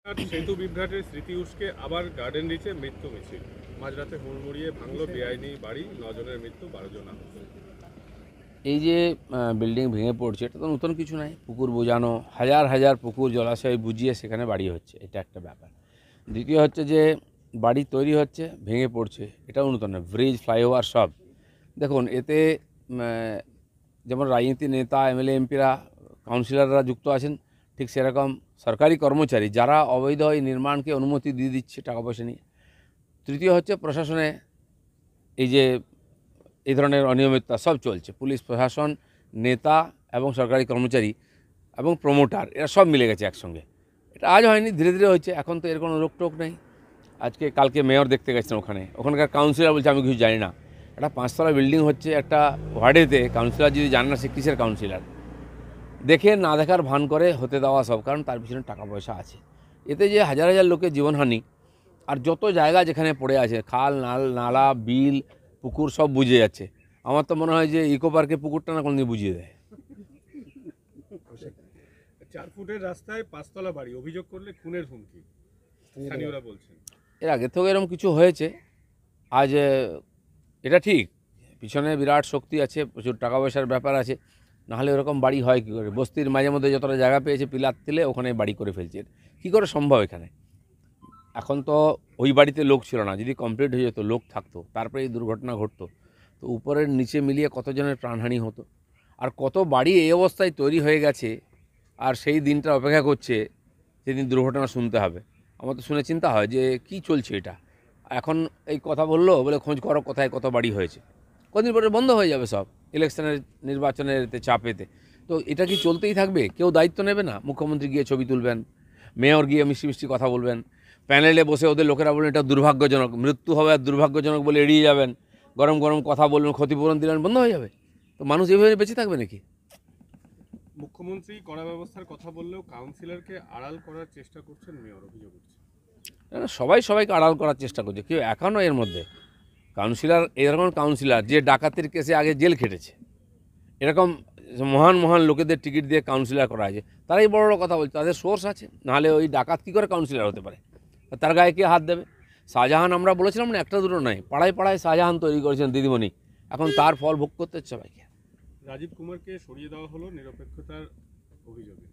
সেতু বিভ্রাটের স্মৃতি উস্কে আবার গার্ডেন রিচে মৃত্যু মিছিল। মাঝরাতে হুড়মুড়িয়ে ভাঙলো বেআইনি বাড়ি, 9 জনের মৃত্যু, 12 জন আহত। এই যে বিল্ডিং ভেঙে পড়ছে, এটা তো নতুন কিছু নয়। পুকুর বোঝানো, হাজার হাজার পুকুর জলাশয় বুঝিয়ে সেখানে বাড়ি হচ্ছে, এটা একটা ব্যাপার। দ্বিতীয় হচ্ছে যে বাড়ি তৈরি হচ্ছে, ভেঙে পড়ছে, এটাও নতুন নয়। ব্রিজ, ফ্লাইওভার সব দেখুন। এতে যেমন রাজনীতি নেতা, এমএলএ, এমপিরা, কাউন্সিলররা যুক্ত আছেন, ঠিক সেরকম সরকারি কর্মচারী যারা অবৈধ এই নির্মাণকে অনুমতি দিয়ে দিচ্ছে টাকা পয়সা নিয়ে। তৃতীয় হচ্ছে প্রশাসনে এই যে এই ধরনের অনিয়মিততা সব চলছে। পুলিশ প্রশাসন, নেতা এবং সরকারি কর্মচারী এবং প্রমোটার, এরা সব মিলে গেছে একসঙ্গে। এটা আজ হয়নি, ধীরে ধীরে হচ্ছে। এখন তো এর কোনো রোকটোক নেই। কালকে মেয়র দেখতে গেছেন, ওখানকার কাউন্সিলর বলছে আমি কিছু জানি না। একটা 5তলা বিল্ডিং হচ্ছে একটা ওয়ার্ডেতে, কাউন্সিলর যদি জানে না সে কিসের কাউন্সিলর? দেখে না দেখার ভান করে হতে দেওয়া সব, কারণ তার পিছনে টাকা পয়সা আছে। এতে যে হাজার হাজার লোকের জীবনহানি, আর যত জায়গা যেখানে পড়ে আছে, খাল, নালা, বিল, পুকুর সব বুঝে যাচ্ছে। আমার তো মনে হয় যে ইকো পার্কে পুকুরটা না কোনদিন বুঝিয়ে দেয়। 4 ফুটের রাস্তায় 5তলা বাড়ি, অভিযোগ করলে খুনের হুমকি, স্থানীয়রা বলছেন। এর আগে থেকেও এরকম কিছু হয়েছে। আজ এটা ঠিক, পিছনে বিরাট শক্তি আছে, প্রচুর টাকা পয়সার ব্যাপার আছে, নাহলে ওরকম বাড়ি হয় কী করে? বস্তির মাঝে মধ্যে যতটা জায়গা পেয়েছে পিলার তুলে ওখানে বাড়ি করে ফেলছে। কী করে সম্ভব এখানে? এখন তো ওই বাড়িতে লোক ছিল না, যদি কমপ্লিট হয়ে যেত, লোক থাকতো, তারপরে এই দুর্ঘটনা ঘটতো, তো উপরের নিচে মিলিয়ে কতজনের প্রাণহানি হতো। আর কত বাড়ি এই অবস্থায় তৈরি হয়ে গেছে, আর সেই দিনটা অপেক্ষা করছে যেদিন দুর্ঘটনা শুনতে হবে। আমার তো শুনে চিন্তা হয় যে কি চলছে এটা। এখন এই কথা বললো বলে খোঁজ করো কোথায় কত বাড়ি হয়েছে, কদিন পরে বন্ধ হয়ে যাবে সব, ইলেকশনের নির্বাচনের চাপেতে। তো এটা কি চলতেই থাকবে? কেউ দায়িত্ব নেবে না? মুখ্যমন্ত্রী গিয়ে ছবি তুলবেন, মেয়র গিয়ে মিষ্টি মিষ্টি কথা বলবেন, প্যানেলে বসে ওদের লোকেরা বলবেন এটা দুর্ভাগ্যজনক, মৃত্যু হবে আর দুর্ভাগ্যজনক বলে এড়িয়ে যাবেন, গরম গরম কথা বলবেন, ক্ষতিপূরণ দিলেন, বন্ধ হয়ে যাবে। তো মানুষ এভাবে বেঁচে থাকবে নাকি? মুখ্যমন্ত্রী কড়া ব্যবস্থার কথা বললেও কাউন্সিলরকে আড়াল করার চেষ্টা করছেন মেয়র, অভিযোগ উঠছে। সবাইকে আড়াল করার চেষ্টা করছে। কেউ এখনও এর মধ্যে কাউন্সিলর, এরকম কাউন্সিলর যে ডাকাতির কেসে আগে জেল খেটেছে, এরকম মহান মহান লোকেদের টিকিট দিয়ে কাউন্সিলর করা হয়েছে, তারাই বড় বড় কথা বলছে। তাদের সোর্স আছে, নাহলে ওই ডাকাত কী করে কাউন্সিলর হতে পারে? তার গায়ে কে হাত দেবে? শাহজাহান, আমরা বলেছিলাম না, একটা দুটো নয়, পাড়ায় পাড়ায় শাহজাহান তৈরি করেছেন দিদিমণি, এখন তার ফল ভোগ করতে হচ্ছে সবাইকে। রাজীব কুমারকে সরিয়ে দেওয়া হলো নিরপেক্ষতার অভিযোগে,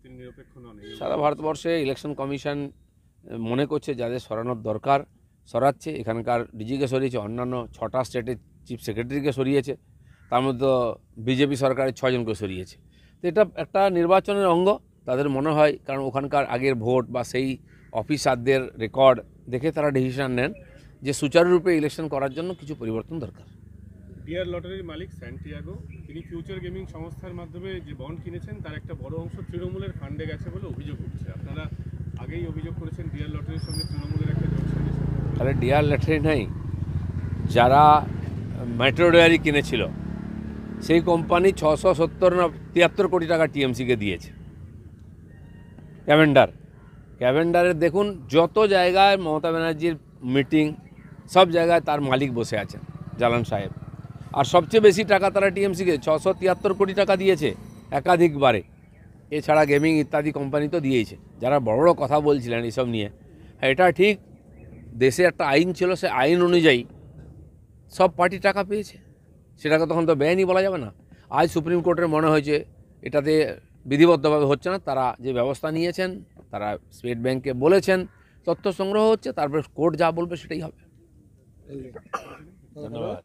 তিনি নিরপেক্ষ নন। সারা ভারতবর্ষে ইলেকশন কমিশন মনে করছে যাদের সরানোর দরকার সরাচ্ছে। এখানকার ডিজিকে সরিয়েছে, অন্যান্য 6টা স্টেটের চিফ সেক্রেটারিকে সরিয়েছে, তার মধ্যে বিজেপি সরকারের 6 জনকে সরিয়েছে। তো এটা একটা নির্বাচনের অঙ্গ তাদের মনে হয়, কারণ ওখানকার আগের ভোট বা সেই অফিসারদের রেকর্ড দেখে তারা ডিসিশন নেন যে সুচারুরূপে ইলেকশন করার জন্য কিছু পরিবর্তন দরকার। ডিয়ার লটারির মালিক স্যান্টিয়াগো, তিনি ফিউচার গেমিং সংস্থার মাধ্যমে যে বন্ড কিনেছেন তার একটা বড় অংশ তৃণমূলের ফান্ডে গেছে বলে অভিযোগ উঠছে। আপনারা আগেই অভিযোগ করেছেন ডিয়ার লটারির সঙ্গে তৃণমূলের একটা যোগসাজশ। তাহলে ডিয়ার লটারি নাই, যারা মেট্রো ডেয়ারি কিনেছিল সেই কোম্পানি 670 না 73 কোটি টাকা টিএমসিকে দিয়েছে। ক্যাভেন্ডারের দেখুন যত জায়গায় মমতা ব্যানার্জির মিটিং, সব জায়গায় তার মালিক বসে আছেন, জালান সাহেব। আর সবচেয়ে বেশি টাকা তারা টিএমসিকে 673 কোটি টাকা দিয়েছে একাধিকবারে। এছাড়া গেমিং ইত্যাদি কোম্পানি তো দিয়েছে। যারা বড় বড় কথা বলছিলেন এইসব নিয়ে, হ্যাঁ এটা ঠিক, দেশে একটা আইন ছিল, সে আইন অনুযায়ী সব পার্টি টাকা পেয়েছে, সেটাকে তখন তো বেআইনি বলা যাবে না। আজ সুপ্রিম কোর্টের মনে হয়েছে এটাতে বিধিবদ্ধভাবে হচ্ছে না, তারা যে ব্যবস্থা নিয়েছেন, তারা স্টেট ব্যাংকে বলেছেন, তথ্য সংগ্রহ হচ্ছে, তারপরে কোর্ট যা বলবে সেটাই হবে। ধন্যবাদ।